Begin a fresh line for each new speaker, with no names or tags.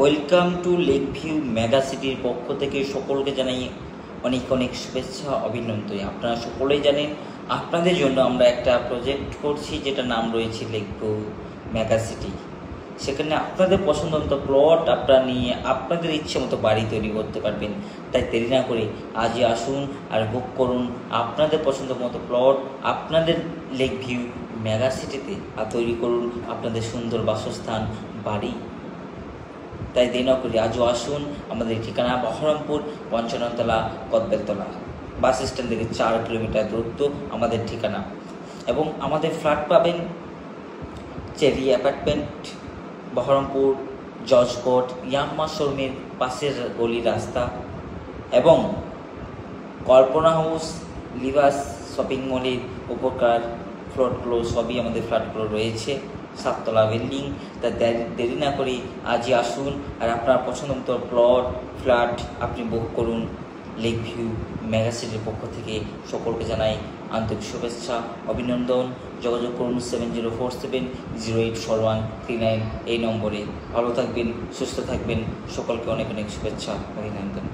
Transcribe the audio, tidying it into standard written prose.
Welcome to lake view mega সিটির পক্ষ থেকে সকলকে জানাই অনেক অনেক শুভেচ্ছা অভিনন্দন। আপনারা সকলেই জানেন আপনাদের জন্য আমরা একটা প্রজেক্ট করছি যেটা নাম রয়েছে লেক ভিউ মেগা সিটি। সেখানে আপনাদের পছন্দ মতো প্লট আপনারা নিয়ে আপনাদের ইচ্ছে মতো বাড়ি তৈরি করতে পারবেন। তাই দেরি না করে আজই আসুন আর বুক করুন আপনাদের পছন্দ মতো প্লট আপনাদের লেক ভিউ মেগা সিটিতে, আর তৈরি করুন আপনাদের সুন্দর বাসস্থান বাড়ি। তাই দেরি না করে আজও আসুন। আমাদের ঠিকানা বহরমপুর ৫৫ তলা কদবেলতলা, বাস স্ট্যান্ড থেকে ৪ কিলোমিটার দূরত্ব আমাদের ঠিকানা। এবং আমাদের ফ্ল্যাট পাবেন চেরি অ্যাপার্টমেন্ট, বহরমপুর জজকোট ইয়াম্মা শোরুমের পাশের গলি রাস্তা, এবং কল্পনা হাউস লিভাস শপিং মলের উপকার ফ্লোরগুলো সবই আমাদের ফ্ল্যাটগুলো রয়েছে, 7 তলা বিল্ডিং। তা দেরি না করে আজই আসুন আর আপনার পছন্দ মতো প্লট ফ্ল্যাট আপনি বুক করুন। লেক ভিউ মেগা সিটির পক্ষ থেকে সকলকে জানাই আন্তরিক শুভেচ্ছা অভিনন্দন। যোগাযোগ করুন 7047084139 এই নম্বরে। ভালো থাকবেন, সুস্থ থাকবেন, সকলকে অনেক অনেক শুভেচ্ছা অভিনন্দন।